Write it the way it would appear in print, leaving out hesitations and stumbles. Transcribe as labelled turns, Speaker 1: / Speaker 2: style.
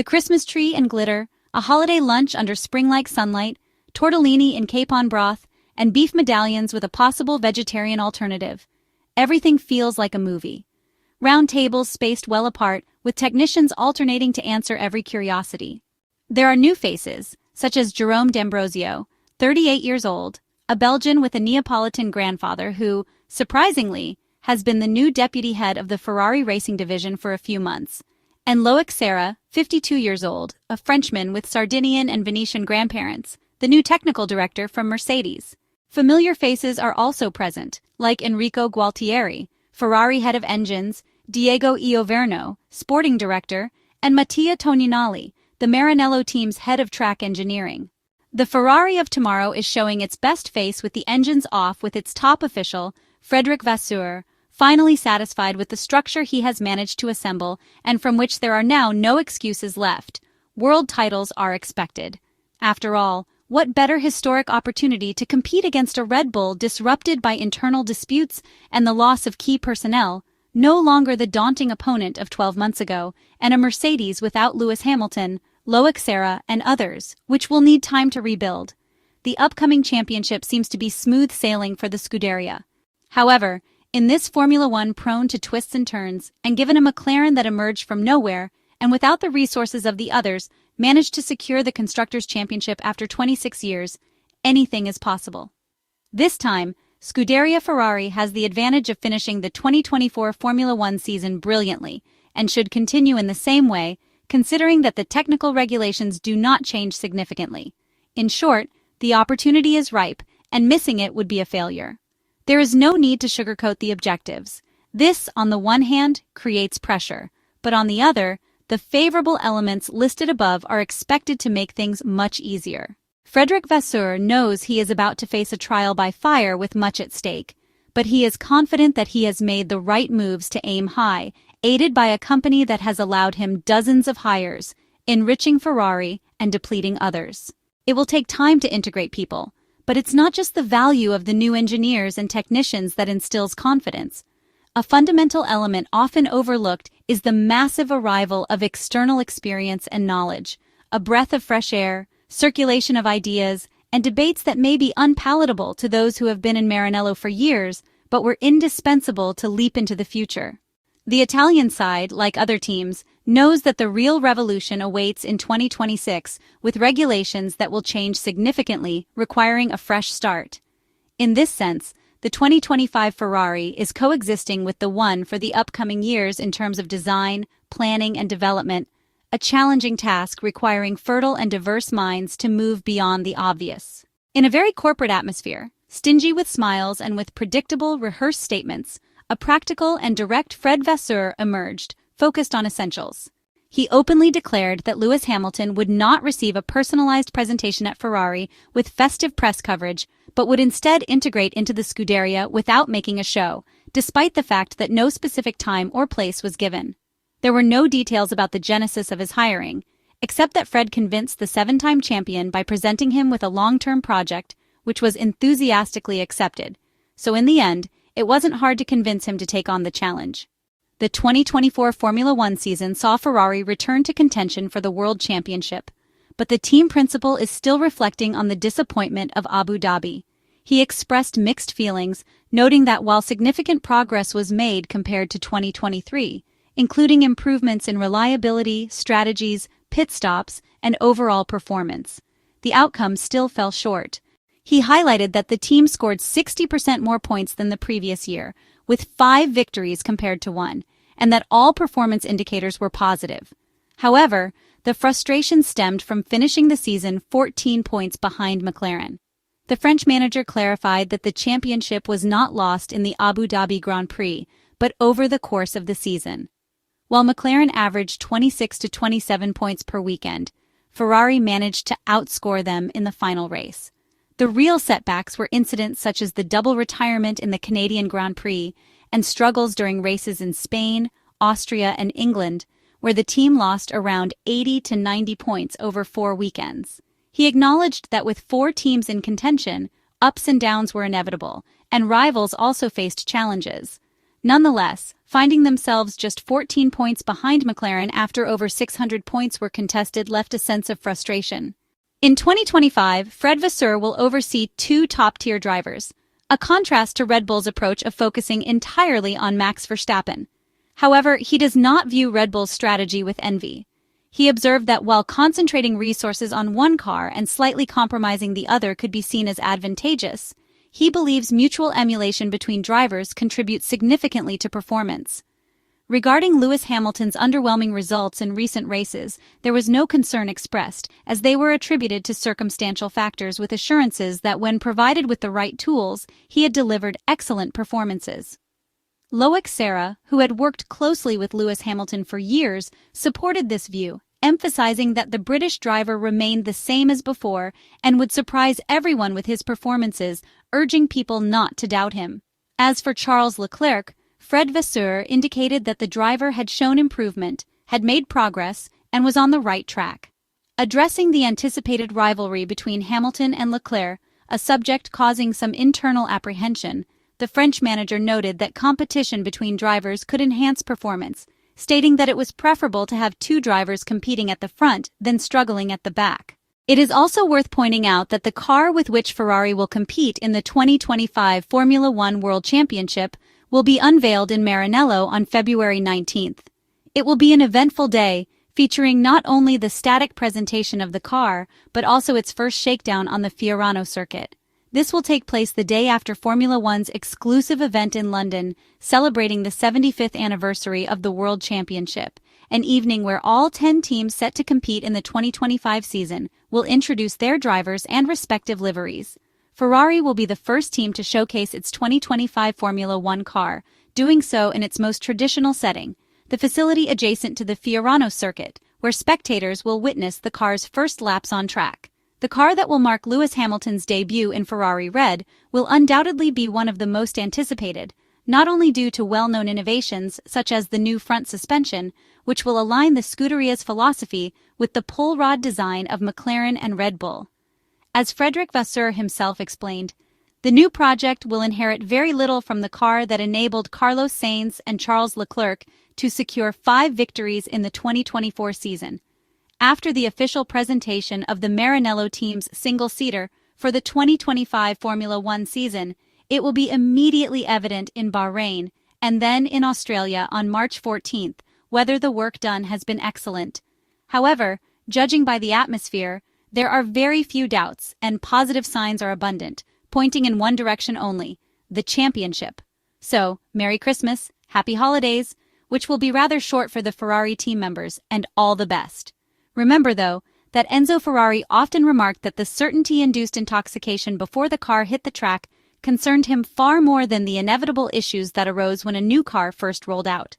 Speaker 1: The Christmas tree and glitter, a holiday lunch under spring-like sunlight, tortellini in capon broth, and beef medallions with a possible vegetarian alternative. Everything feels like a movie. Round tables spaced well apart, with technicians alternating to answer every curiosity. There are new faces, such as Jerome D'Ambrosio, 38 years old, a Belgian with a Neapolitan grandfather who, surprisingly, has been the new deputy head of the Ferrari racing division for a few months, and Loic Serra, 52 years old, a Frenchman with Sardinian and Venetian grandparents, the new technical director from Mercedes. Familiar faces are also present, like Enrico Gualtieri, Ferrari head of engines, Diego Ioverno, sporting director, and Mattia Togninalli, the Maranello team's head of track engineering. The Ferrari of tomorrow is showing its best face with the engines off, with its top official, Frederic Vasseur, finally satisfied with the structure he has managed to assemble and from which there are now no excuses left. World titles are expected. After all, what better historic opportunity to compete against a Red Bull disrupted by internal disputes and the loss of key personnel, no longer the daunting opponent of 12 months ago, and a Mercedes without Lewis Hamilton, Loic Serra, and others, which will need time to rebuild. The upcoming championship seems to be smooth sailing for the Scuderia. However, in this Formula One prone to twists and turns, and given a McLaren that emerged from nowhere, and without the resources of the others, managed to secure the Constructors Championship after 26 years, anything is possible. This time, Scuderia Ferrari has the advantage of finishing the 2024 Formula One season brilliantly, and should continue in the same way, considering that the technical regulations do not change significantly. In short, the opportunity is ripe, and missing it would be a failure. There is no need to sugarcoat the objectives. This, on the one hand, creates pressure, but on the other, the favorable elements listed above are expected to make things much easier. Frederic Vasseur knows he is about to face a trial by fire with much at stake, but he is confident that he has made the right moves to aim high, aided by a company that has allowed him dozens of hires, enriching Ferrari and depleting others. It will take time to integrate people, but it's not just the value of the new engineers and technicians that instills confidence. A fundamental element often overlooked is the massive arrival of external experience and knowledge, a breath of fresh air, circulation of ideas, and debates that may be unpalatable to those who have been in Maranello for years but were indispensable to leap into the future. The Italian side, like other teams, knows that the real revolution awaits in 2026 with regulations that will change significantly, requiring a fresh start. In this sense, the 2025 Ferrari is coexisting with the one for the upcoming years in terms of design, planning, and development, a challenging task requiring fertile and diverse minds to move beyond the obvious. In a very corporate atmosphere, stingy with smiles and with predictable, rehearsed statements, a practical and direct Fred Vasseur emerged, focused on essentials. He openly declared that Lewis Hamilton would not receive a personalized presentation at Ferrari with festive press coverage, but would instead integrate into the Scuderia without making a show, despite the fact that no specific time or place was given. There were no details about the genesis of his hiring, except that Fred convinced the seven-time champion by presenting him with a long-term project, which was enthusiastically accepted. So in the end, it wasn't hard to convince him to take on the challenge. The 2024 Formula One season saw Ferrari return to contention for the World Championship, but the team principal is still reflecting on the disappointment of Abu Dhabi. He expressed mixed feelings, noting that while significant progress was made compared to 2023, including improvements in reliability, strategies, pit stops, and overall performance, the outcome still fell short. He highlighted that the team scored 60% more points than the previous year, with 5 victories compared to 1, and that all performance indicators were positive. However, the frustration stemmed from finishing the season 14 points behind McLaren. The French manager clarified that the championship was not lost in the Abu Dhabi Grand Prix, but over the course of the season. While McLaren averaged 26 to 27 points per weekend, Ferrari managed to outscore them in the final race. The real setbacks were incidents such as the double retirement in the Canadian Grand Prix and struggles during races in Spain, Austria, and England, where the team lost around 80 to 90 points over 4 weekends. He acknowledged that with 4 teams in contention, ups and downs were inevitable, and rivals also faced challenges. Nonetheless, finding themselves just 14 points behind McLaren after over 600 points were contested left a sense of frustration. In 2025, Fred Vasseur will oversee two top-tier drivers, a contrast to Red Bull's approach of focusing entirely on Max Verstappen. However, he does not view Red Bull's strategy with envy. He observed that while concentrating resources on one car and slightly compromising the other could be seen as advantageous, he believes mutual emulation between drivers contributes significantly to performance. Regarding Lewis Hamilton's underwhelming results in recent races, there was no concern expressed, as they were attributed to circumstantial factors with assurances that when provided with the right tools, he had delivered excellent performances. Loic Serra, who had worked closely with Lewis Hamilton for years, supported this view, emphasizing that the British driver remained the same as before and would surprise everyone with his performances, urging people not to doubt him. As for Charles Leclerc, Fred Vasseur indicated that the driver had shown improvement, had made progress, and was on the right track. Addressing the anticipated rivalry between Hamilton and Leclerc, a subject causing some internal apprehension, the French manager noted that competition between drivers could enhance performance, stating that it was preferable to have two drivers competing at the front than struggling at the back. It is also worth pointing out that the car with which Ferrari will compete in the 2025 Formula One World Championship will be unveiled in Maranello on February 19th. It will be an eventful day, featuring not only the static presentation of the car, but also its first shakedown on the Fiorano circuit. This will take place the day after Formula One's exclusive event in London, celebrating the 75th anniversary of the World Championship, an evening where all 10 teams set to compete in the 2025 season will introduce their drivers and respective liveries. Ferrari will be the first team to showcase its 2025 Formula One car, doing so in its most traditional setting, the facility adjacent to the Fiorano circuit, where spectators will witness the car's first laps on track. The car that will mark Lewis Hamilton's debut in Ferrari Red will undoubtedly be one of the most anticipated, not only due to well-known innovations such as the new front suspension, which will align the Scuderia's philosophy with the pull rod design of McLaren and Red Bull. As Frederic Vasseur himself explained, the new project will inherit very little from the car that enabled Carlos Sainz and Charles Leclerc to secure 5 victories in the 2024 season. After the official presentation of the Maranello team's single-seater for the 2025 Formula One season, it will be immediately evident in Bahrain and then in Australia on March 14th whether the work done has been excellent. However, judging by the atmosphere, there are very few doubts and positive signs are abundant, pointing in one direction only, the championship. So, Merry Christmas, Happy Holidays, which will be rather short for the Ferrari team members, and all the best. Remember, though, that Enzo Ferrari often remarked that the certainty-induced intoxication before the car hit the track concerned him far more than the inevitable issues that arose when a new car first rolled out.